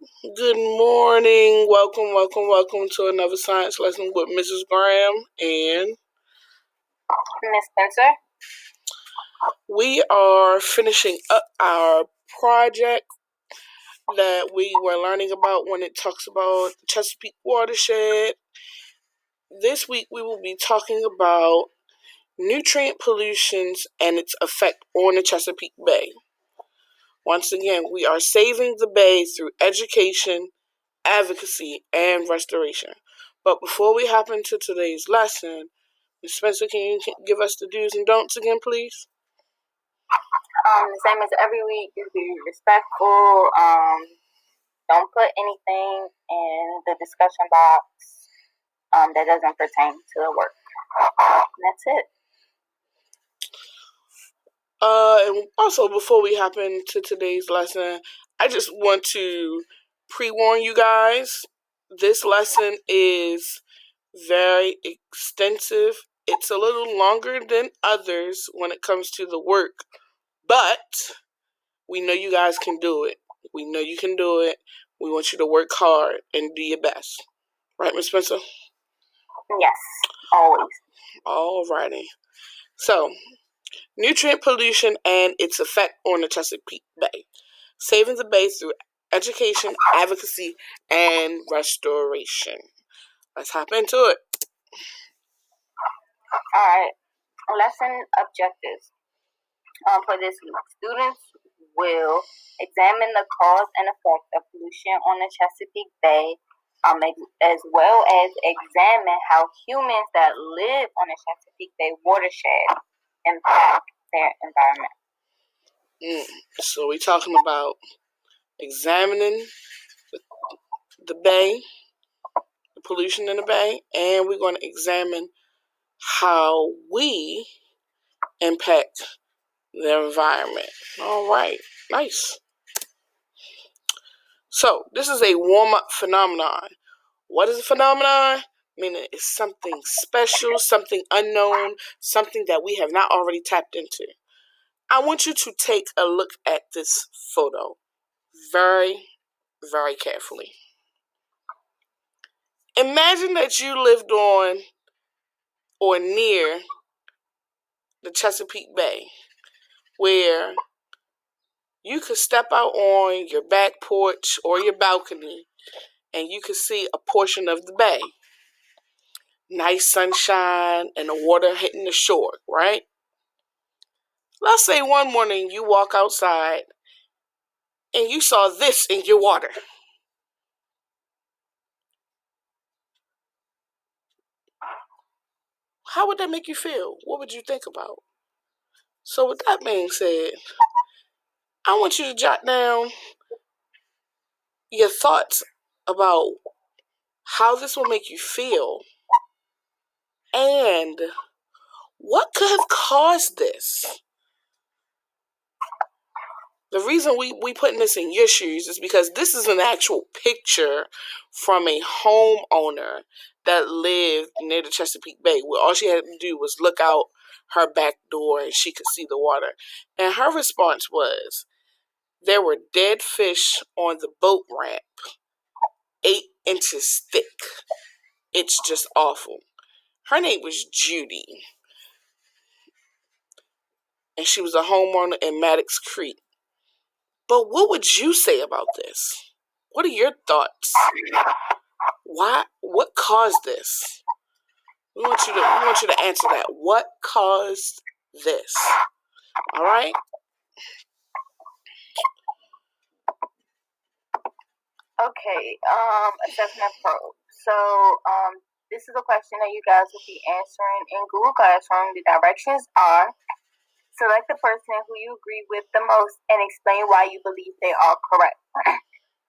Good morning. Welcome to another science lesson with Mrs. Graham. And Miss Spencer. we are finishing up our project that we were learning about when it talks about the Chesapeake watershed. This week we will be talking about nutrient pollutions and its effect on the Chesapeake Bay. Once again, we are saving the bay through education, advocacy, and restoration. But before we hop into today's lesson, Ms. Spencer, can you give us the do's and don'ts again, please? The same as every week, just be respectful. Don't put anything in the discussion box that doesn't pertain to the work. And that's it. And also, before we hop into today's lesson, I just want to pre-warn you guys. This lesson is very extensive. It's a little longer than others when it comes to the work, but we know you guys can do it. We know you can do it. We want you to work hard and do your best. Right, Ms. Spencer? Yes, always. Alrighty. So, nutrient pollution and its effect on the Chesapeake Bay. Saving the Bay through education, advocacy, and restoration. Let's hop into it. Alright, lesson objectives for this week. Students will examine the cause and effect of pollution on the Chesapeake Bay, as well as examine how humans that live on the Chesapeake Bay watershed impact their environment. So we're talking about examining the bay, the pollution in the bay, and we're going to examine how we impact the environment. All right, nice. So this is a warm-up phenomenon. What is a phenomenon? Meaning it's something special, something unknown, something that we have not already tapped into. I want you to take a look at this photo very, very carefully. Imagine that you lived on or near the Chesapeake Bay, where you could step out on your back porch or your balcony and you could see a portion of the bay. Nice sunshine and the water hitting the shore, right? Let's say one morning you walk outside and you saw this in your water. How would that make you feel? What would you think about? So with that being said, I want you to jot down your thoughts about how this will make you feel and what could have caused this. The reason we putting this in your shoes is because this is an actual picture from a homeowner that lived near the Chesapeake Bay, where all she had to do was look out her back door and she could see the water. And her response was, there were dead fish on the boat ramp, 8 inches thick. It's just awful. Her name was Judy, and she was a homeowner in Maddox Creek. But what would you say about this? What are your thoughts? Why? What caused this? We want you to answer that. What caused this? All right. Okay. Assessment probe. So, this is a question that you guys will be answering in Google Classroom. The directions are: select the person who you agree with the most and explain why you believe they are correct.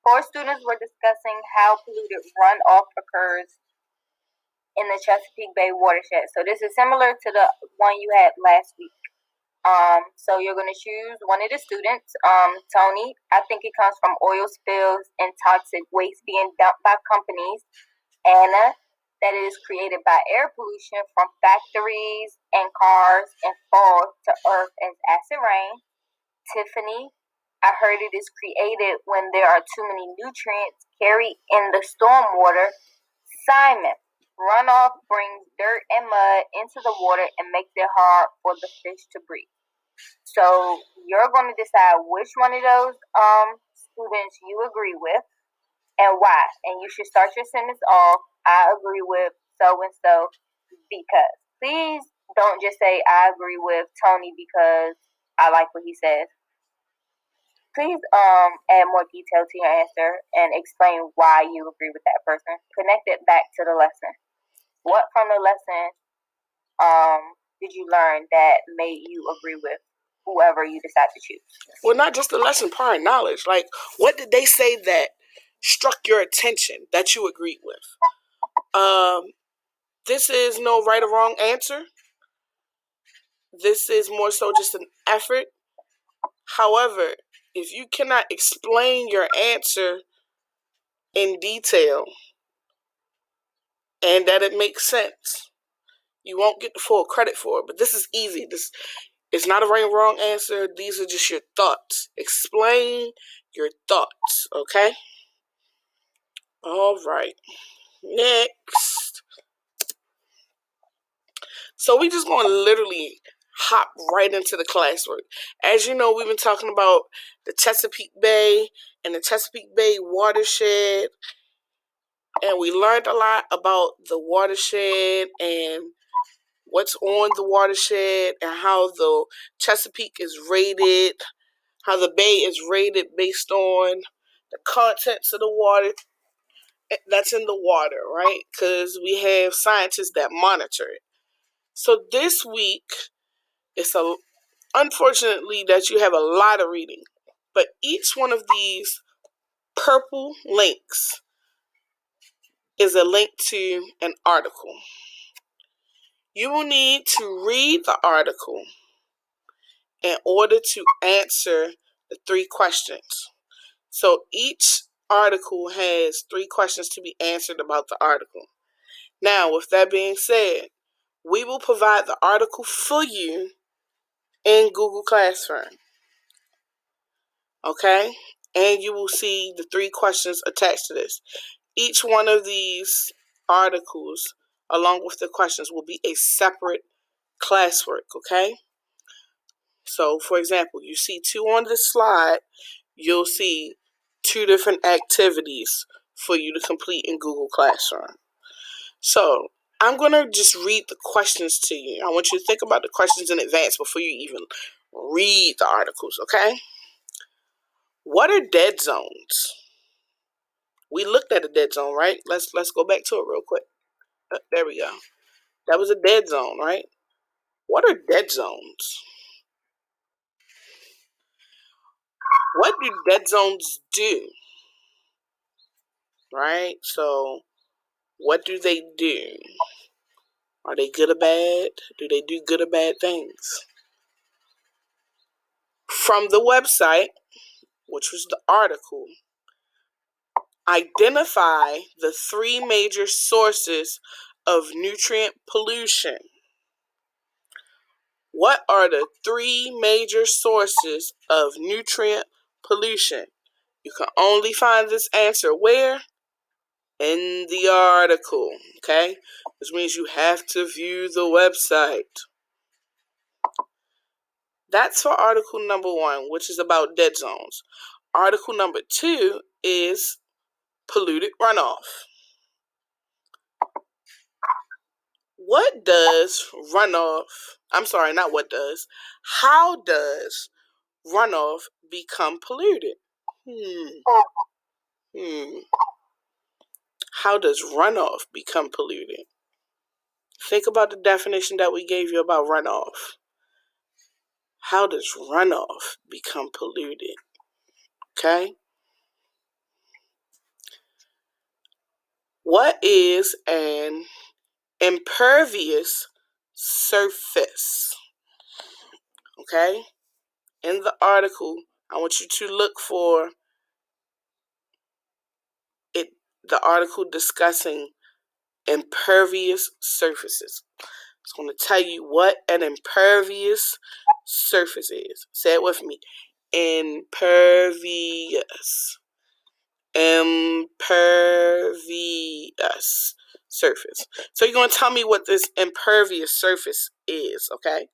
4 students were discussing how polluted runoff occurs in the Chesapeake Bay watershed. So this is similar to the one you had last week. So you're going to choose one of the students. Tony, I think it comes from oil spills and toxic waste being dumped by companies. Anna, that it is created by air pollution from factories and cars and falls to earth as acid rain. Tiffany, I heard it is created when there are too many nutrients carried in the stormwater. Simon, runoff brings dirt and mud into the water and makes it hard for the fish to breathe. So you're going to decide which one of those students you agree with and why. And you should start your sentence off, I agree with so and so because. Please don't just say I agree with Tony because I like what he says. Please add more detail to your answer and explain why you agree with that person. Connect it back to the lesson. What from the lesson did you learn that made you agree with whoever you decide to choose? Well, not just the lesson, prior knowledge. Like, what did they say that struck your attention that you agreed with? This is no right or wrong answer. This is more so just an effort. However, if you cannot explain your answer in detail and that it makes sense, you won't get the full credit for it. But this is easy. This it's not a right or wrong answer. These are just your thoughts. Explain your thoughts, okay? All right. Next. So we just going to literally hop right into the classwork. As you know, we've been talking about the Chesapeake Bay and the Chesapeake Bay watershed. And we learned a lot about the watershed and what's on the watershed and how the Chesapeake is rated, how the bay is rated based on the contents of the water that's in the water, right? Because we have scientists that monitor it. So this week, it's unfortunately that you have a lot of reading, but each one of these purple links is a link to an article. You will need to read the article in order to answer the 3 questions. So each article has 3 questions to be answered about the article. Now, with that being said, we will provide the article for you in Google Classroom. Okay? And you will see the 3 questions attached to this. Each one of these articles, along with the questions, will be a separate classwork, okay? So, for example, you see 2 on this slide, you'll see 2 different activities for you to complete in Google Classroom. So, I'm going to just read the questions to you. I want you to think about the questions in advance before you even read the articles, okay? What are dead zones? We looked at a dead zone, right? Let's go back to it real quick. There we go. That was a dead zone, right? What are dead zones? What do dead zones do? Right? So, what do they do? Are they good or bad? Do they do good or bad things? From the website, which was the article, identify the 3 major sources of nutrient pollution. What are the 3 major sources of nutrient pollution? You can only find this answer where? In the article, okay? Which means you have to view the website. That's for article number 1, which is about dead zones. Article number 2 is polluted runoff. What does runoff, how does runoff become polluted? How does runoff become polluted? Think about the definition that we gave you about runoff. How does runoff become polluted? Okay? What is an impervious surface? Okay? In the article, I want you to look for it, the article discussing impervious surfaces. It's going to tell you what an impervious surface is. Say it with me. Impervious. Impervious surface. So you're going to tell me what this impervious surface is, okay?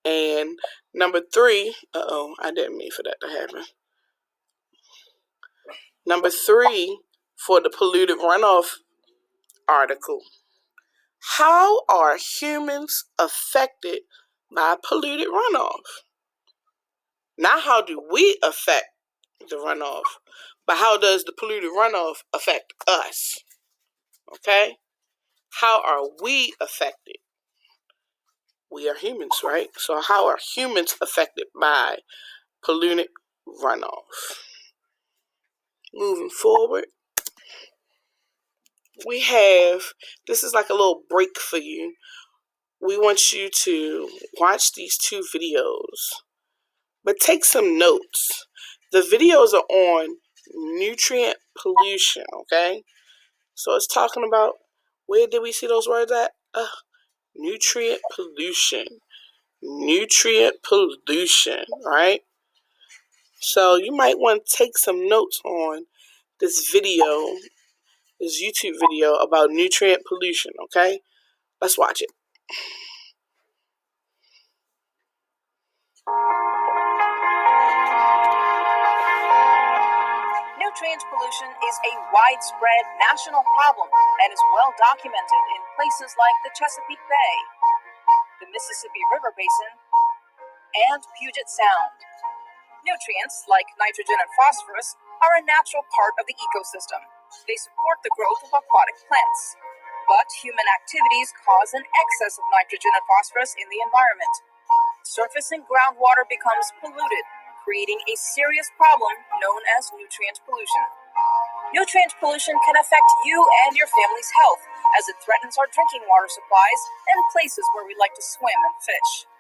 And number 3, I didn't mean for that to happen. Number 3, for the polluted runoff article. How are humans affected by polluted runoff? Not how do we affect the runoff, but how does the polluted runoff affect us? Okay? How are we affected? We are humans, right? So how are humans affected by polluted runoff? Moving forward, this is like a little break for you. We want you to watch these 2 videos, but take some notes. The videos are on nutrient pollution, okay? So it's talking about, where did we see those words at? Nutrient pollution. Nutrient pollution, right? So you might want to take some notes on this video, this YouTube video about nutrient pollution, okay? Let's watch it. Nutrient pollution is a widespread national problem and is well documented in places like the Chesapeake Bay, the Mississippi River Basin, and Puget Sound. Nutrients, like nitrogen and phosphorus, are a natural part of the ecosystem. They support the growth of aquatic plants. But human activities cause an excess of nitrogen and phosphorus in the environment. Surface and groundwater becomes polluted, creating a serious problem known as nutrient pollution. Nutrient pollution can affect you and your family's health, as it threatens our drinking water supplies and places where we like to swim and fish.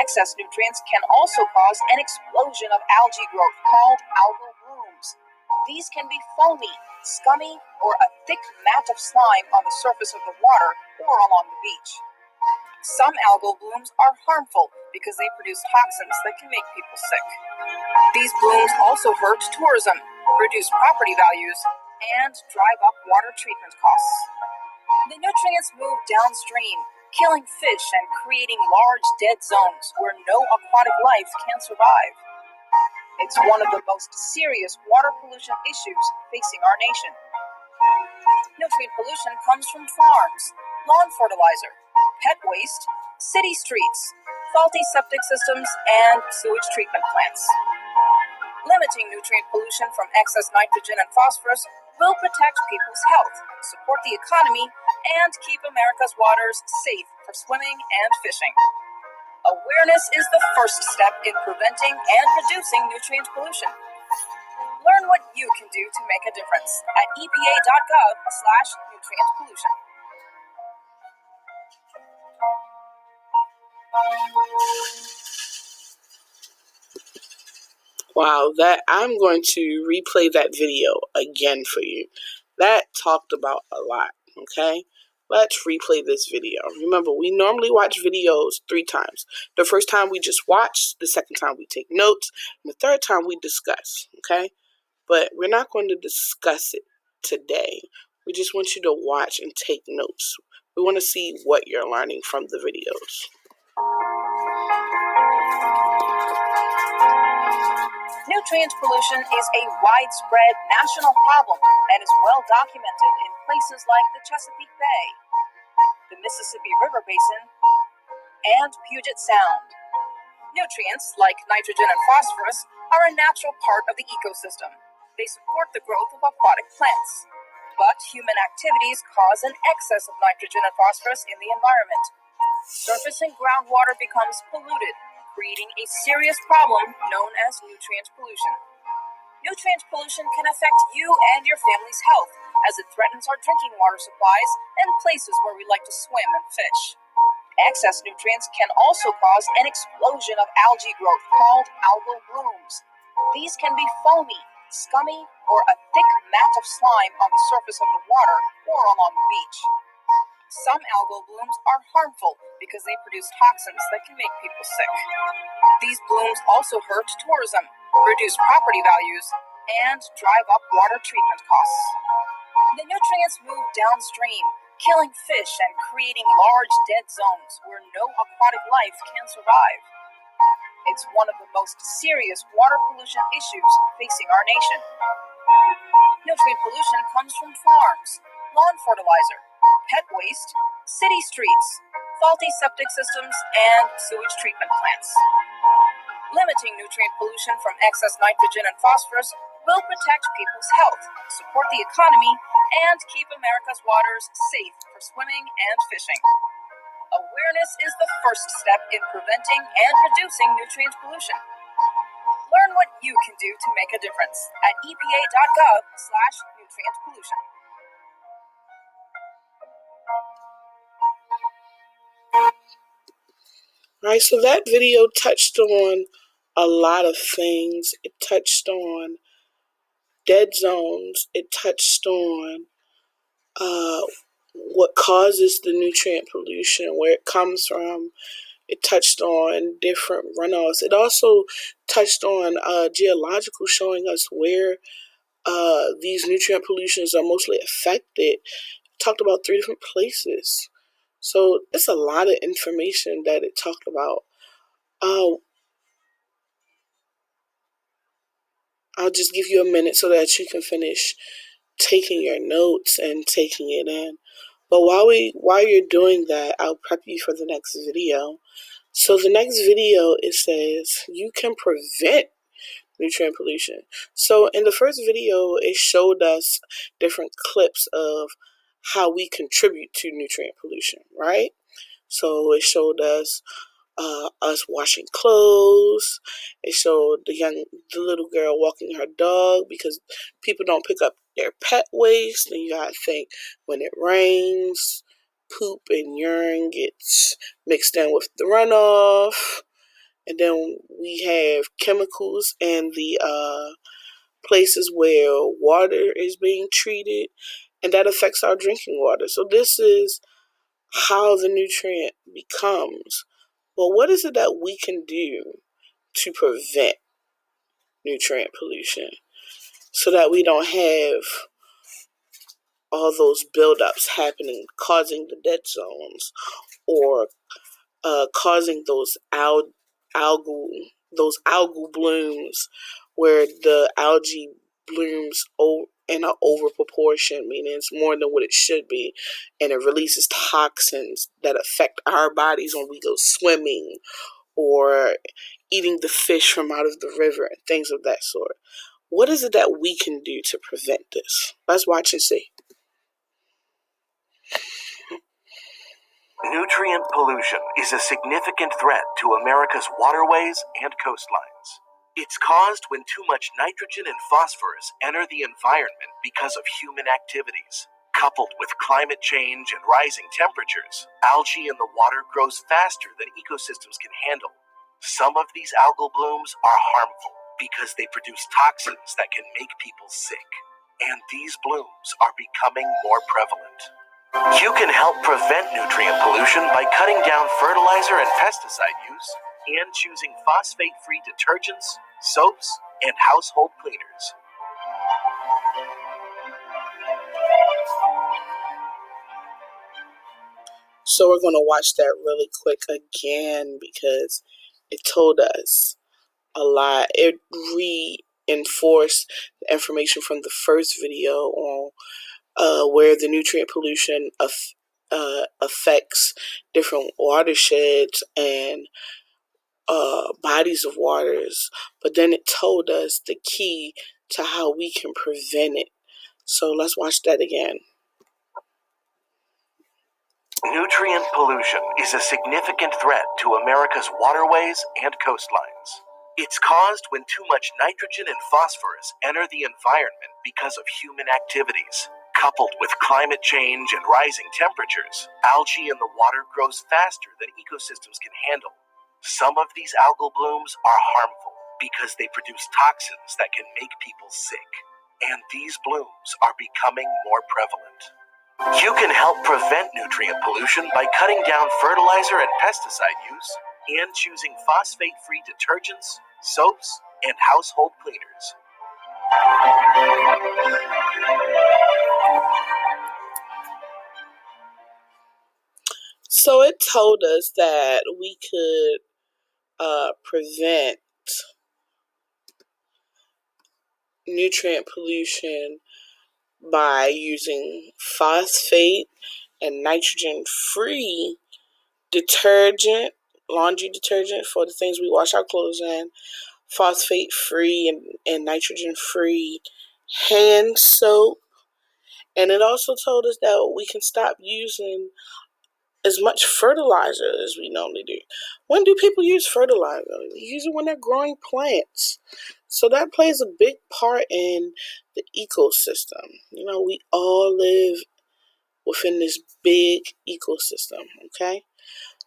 Excess nutrients can also cause an explosion of algae growth called algal blooms. These can be foamy, scummy, or a thick mat of slime on the surface of the water or along the beach. Some algal blooms are harmful because they produce toxins that can make people sick. These blooms also hurt tourism, reduce property values, and drive up water treatment costs. The nutrients move downstream, killing fish and creating large dead zones where no aquatic life can survive. It's one of the most serious water pollution issues facing our nation. Nutrient pollution comes from farms, lawn fertilizer, pet waste, city streets, faulty septic systems, and sewage treatment plants. Limiting nutrient pollution from excess nitrogen and phosphorus will protect people's health, support the economy, and keep America's waters safe for swimming and fishing. Awareness is the first step in preventing and reducing nutrient pollution. Learn what you can do to make a difference at epa.gov/nutrient pollution. Wow, I'm going to replay that video again for you. That talked about a lot, okay? Let's replay this video. Remember, we normally watch videos 3 times. The first time we just watch, the second time we take notes, and the third time we discuss, okay? But we're not going to discuss it today. We just want you to watch and take notes. We want to see what you're learning from the videos. Nutrient pollution is a widespread national problem and is well documented in places like the Chesapeake Bay, the Mississippi River Basin, and Puget Sound. Nutrients, like nitrogen and phosphorus, are a natural part of the ecosystem. They support the growth of aquatic plants. But human activities cause an excess of nitrogen and phosphorus in the environment. Surface and groundwater becomes polluted, creating a serious problem known as nutrient pollution. Nutrient pollution can affect you and your family's health, as it threatens our drinking water supplies and places where we like to swim and fish. Excess nutrients can also cause an explosion of algae growth called algal blooms. These can be foamy, scummy, or a thick mat of slime on the surface of the water or along the beach. Some algal blooms are harmful because they produce toxins that can make people sick. These blooms also hurt tourism, reduce property values, and drive up water treatment costs. The nutrients move downstream, killing fish and creating large dead zones where no aquatic life can survive. It's one of the most serious water pollution issues facing our nation. Nutrient pollution comes from farms, lawn fertilizer, pet waste, city streets, faulty septic systems, and sewage treatment plants. Limiting nutrient pollution from excess nitrogen and phosphorus will protect people's health, support the economy, and keep America's waters safe for swimming and fishing. Awareness is the first step in preventing and reducing nutrient pollution. Learn what you can do to make a difference at epa.gov/nutrient pollution. All right, so that video touched on a lot of things. It touched on dead zones. It touched on what causes the nutrient pollution, where it comes from. It touched on different runoffs. It also touched on geological, showing us where these nutrient pollutions are mostly affected. It talked about 3 different places. So it's a lot of information that it talked about. I'll just give you a minute so that you can finish taking your notes and taking it in. But while you're doing that, I'll prep you for the next video. So the next video, it says you can prevent nutrient pollution. So in the first video, it showed us different clips of how we contribute to nutrient pollution, right? So it showed us washing clothes. It showed the little girl walking her dog because people don't pick up their pet waste. And you gotta think, when it rains, poop and urine gets mixed in with the runoff. And then we have chemicals in the places where water is being treated, and that affects our drinking water. So this is how the nutrient becomes. Well, what is it that we can do to prevent nutrient pollution so that we don't have all those buildups happening, causing the dead zones, or causing those algal blooms where the algae blooms in an over proportion, meaning it's more than what it should be, and it releases toxins that affect our bodies when we go swimming or eating the fish from out of the river and things of that sort. What is it that we can do to prevent this? Let's watch and see. Nutrient pollution is a significant threat to America's waterways and coastlines. It's caused when too much nitrogen and phosphorus enter the environment because of human activities. Coupled with climate change and rising temperatures, algae in the water grows faster than ecosystems can handle. Some of these algal blooms are harmful because they produce toxins that can make people sick. And these blooms are becoming more prevalent. You can help prevent nutrient pollution by cutting down fertilizer and pesticide use and choosing phosphate-free detergents, soaps, and household cleaners. So we're going to watch that really quick again because it told us a lot. It reinforced the information from the first video on where the nutrient pollution affects different watersheds and bodies of waters. But then it told us the key to how we can prevent it. So let's watch that again. Nutrient pollution is a significant threat to America's waterways and coastlines. It's caused when too much nitrogen and phosphorus enter the environment because of human activities. Coupled with climate change and rising temperatures, algae in the water grows faster than ecosystems can handle. Some of these algal blooms are harmful because they produce toxins that can make people sick. And these blooms are becoming more prevalent. You can help prevent nutrient pollution by cutting down fertilizer and pesticide use and choosing phosphate-free detergents, soaps, and household cleaners. So it told us that we could prevent nutrient pollution by using phosphate and nitrogen-free detergent, laundry detergent for the things we wash our clothes in, phosphate-free and nitrogen-free hand soap. And it also told us that we can stop using as much fertilizer as we normally do. When do people use fertilizer? They use it when they're growing plants. So that plays a big part in the ecosystem. You know, we all live within this big ecosystem, okay?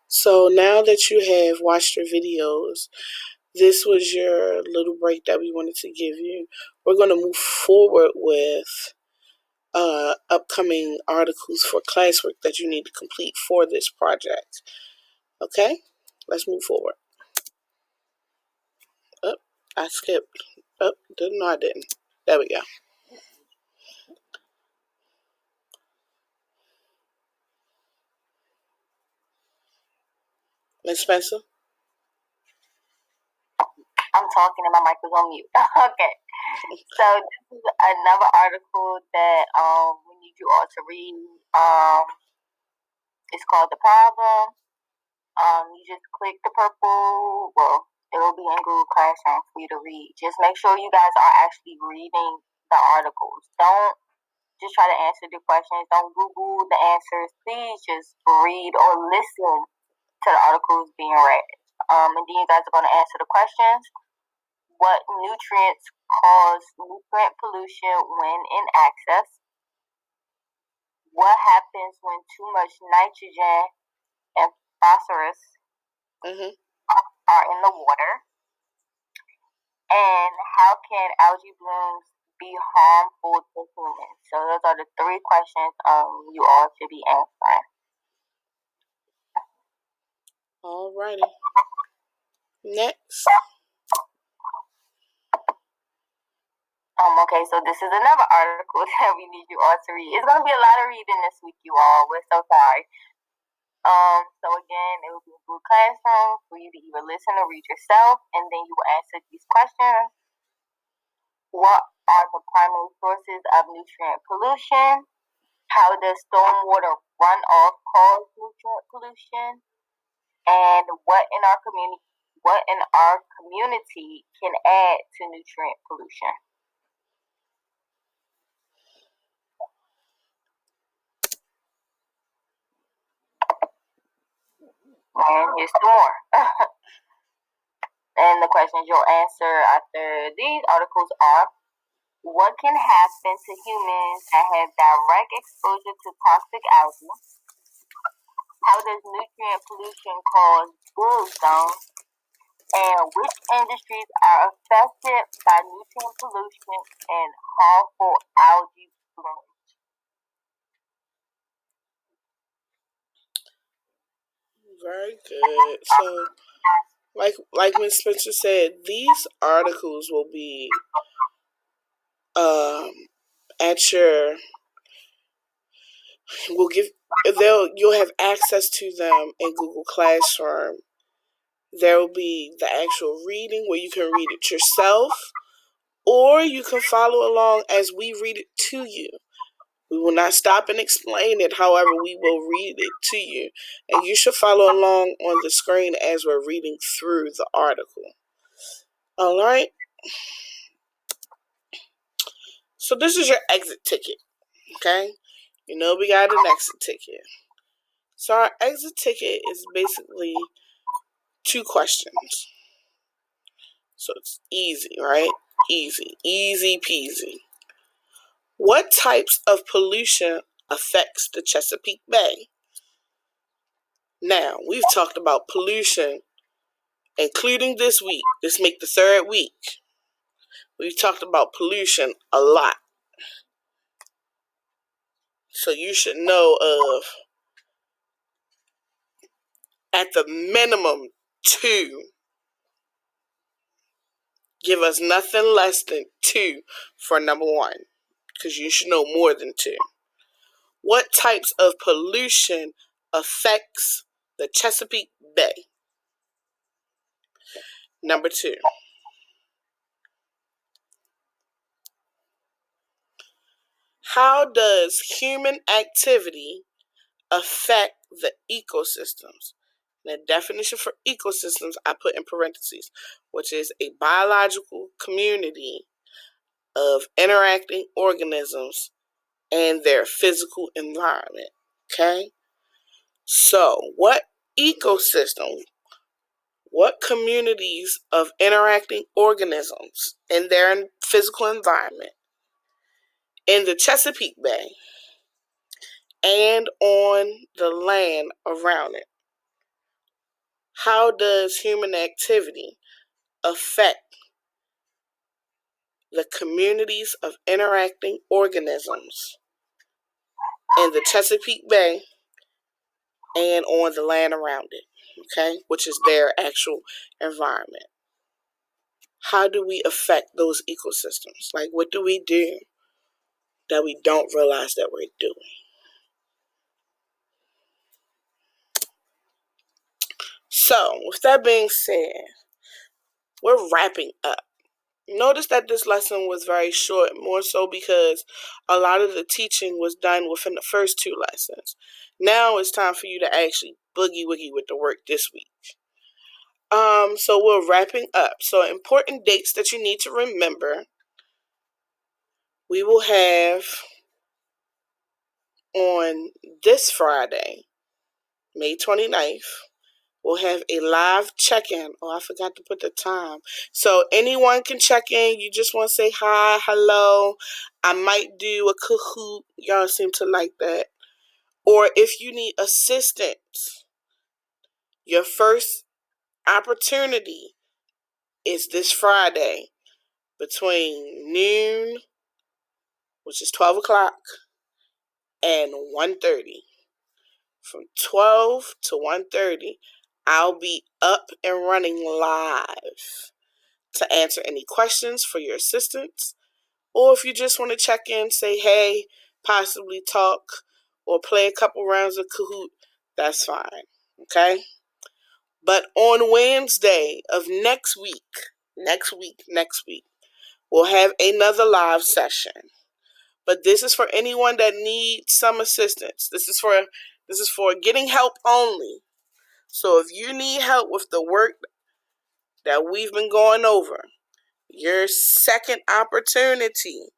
So now that you have watched your videos, this was your little break that we wanted to give you. We're going to move forward with upcoming articles for classwork that you need to complete for this project. Okay, let's move forward. Oh, I skipped. Oh, no, I didn't. There we go. Miss Spencer? I'm talking and my mic was on mute. Okay. So this is another article that we need you all to read. It's called The Problem. You just click the purple, well, it will be in Google Classroom for you to read. Just make sure you guys are actually reading the articles. Don't just try to answer the questions. Don't Google the answers. Please just read or listen to the articles being read. And then you guys are going to answer the questions. What nutrients cause nutrient pollution when in excess? What happens when too much nitrogen and phosphorus are in the water? And how can algae blooms be harmful to humans? So those are the three questions you all should be answering. Alrighty. Next. Okay, so this is another article that we need you all to read. It's going to be a lot of reading this week, you all. We're so sorry. So again, it will be a Google Classroom for you to either listen or read yourself, and then you will answer these questions. What are the primary sources of nutrient pollution? How does stormwater runoff cause nutrient pollution? And what in our community can add to nutrient pollution? And here's some more. And the questions you'll answer after these articles are: what can happen to humans that have direct exposure to toxic algae? How does nutrient pollution cause bullstones? And which industries are affected by nutrient pollution and harmful algae blooms? Very good. So, like Miss Spencer said, these articles will be at your. You'll have access to them in Google Classroom. There will be the actual reading where you can read it yourself, or you can follow along as we read it to you. We will not stop and explain it, however, we will read it to you. And you should follow along on the screen as we're reading through the article. Alright? So this is your exit ticket, okay? You know we got an exit ticket. So our exit ticket is basically 2 questions. So it's easy, right? Easy peasy. What types of pollution affects the Chesapeake Bay? Now, we've talked about pollution, including this week. This make the 3rd week. We've talked about pollution a lot. So you should know of, at the minimum, 2. Give us nothing less than 2 for number 1, because you should know more than 2. What types of pollution affects the Chesapeake Bay? Number 2. How does human activity affect the ecosystems? The definition for ecosystems I put in parentheses, which is a biological community of interacting organisms and their physical environment. Okay? So, what ecosystem, what communities of interacting organisms in their physical environment in the Chesapeake Bay and on the land around it? How does human activity affect the communities of interacting organisms in the Chesapeake Bay and on the land around it, okay, which is their actual environment? How do we affect those ecosystems? Like, what do we do that we don't realize that we're doing? So, with that being said, we're wrapping up. Notice that this lesson was very short, more so because a lot of the teaching was done within the first 2 lessons. Now it's time for you to actually boogie woogie with the work this week. So we're wrapping up. So important dates that you need to remember. We will have on this Friday, May 29th, we'll have a live check-in. Oh, I forgot to put the time. So anyone can check in. You just want to say hi, hello. I might do a Kahoot. Y'all seem to like that. Or if you need assistance, your first opportunity is this Friday between noon, which is 12 o'clock, and 1:30. From 12 to 1:30, I'll be up and running live to answer any questions for your assistance, or if you just want to check in, say hey, possibly talk, or play a couple rounds of Kahoot, that's fine, okay? But on Wednesday of next week, we'll have another live session. But this is for anyone that needs some assistance. This is for getting help only. So if you need help with the work that we've been going over, your second opportunity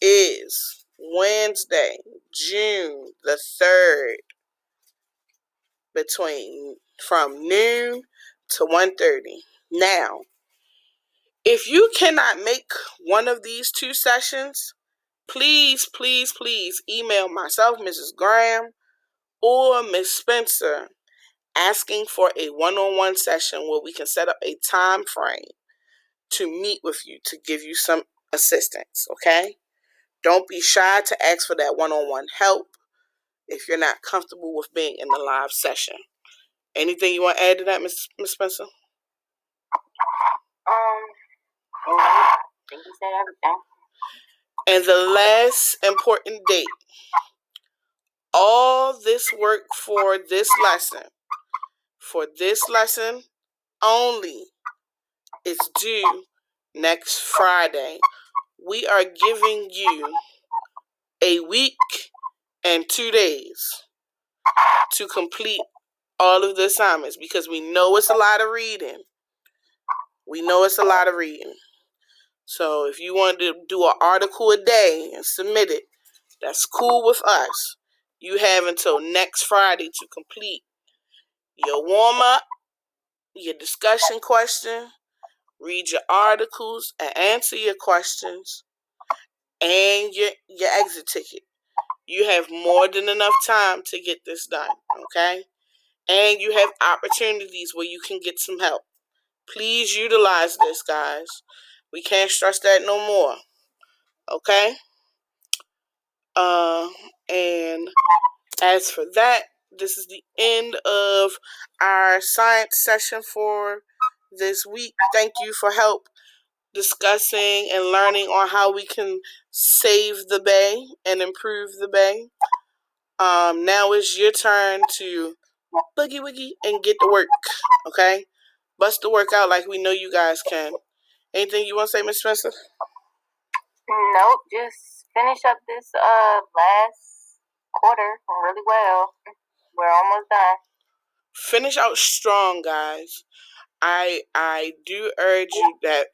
is Wednesday, June the 3rd, from noon to 1:30. Now, if you cannot make one of these 2 sessions, please email myself, Mrs. Graham, or Miss Spencer, asking for a one-on-one session where we can set up a time frame to meet with you to give you some assistance, okay? Don't be shy to ask for that one-on-one help if you're not comfortable with being in the live session. Anything you want to add to that, Miss Spencer? I think you said everything. And the last important date, all this work for this lesson only, is due next Friday. We are giving you a week and 2 days to complete all of the assignments, because we know it's a lot of reading. So if you want to do an article a day and submit it, that's cool with us. You have until next Friday to complete your warm-up, your discussion question, read your articles and answer your questions, and your exit ticket. You have more than enough time to get this done, okay? And you have opportunities where you can get some help. Please utilize this, guys. We can't stress that no more, okay? And as for that, this is the end of our science session for this week. Thank you for help discussing and learning on how we can save the bay and improve the bay. Now it's your turn to boogie woogie and get to work, okay? Bust the work out like we know you guys can. Anything you want to say, Miss Spencer? Nope, just finish up this last quarter really well. We're almost done. Finish out strong, guys. I do urge you that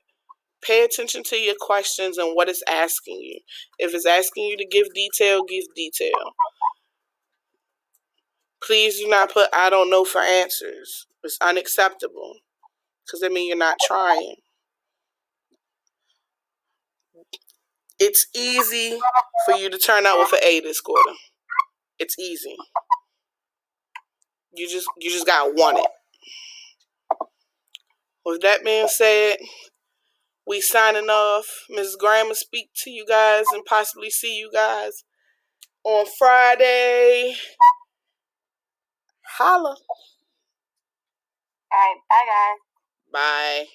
pay attention to your questions and what it's asking you. If it's asking you to give detail, give detail. Please do not put I don't know for answers. It's unacceptable because that means you're not trying. It's easy for you to turn out with an A this quarter. It's easy. You just gotta want it. With that being said, we signing off. Mrs. Graham will speak to you guys and possibly see you guys on Friday. Holla. All right, bye guys. Bye.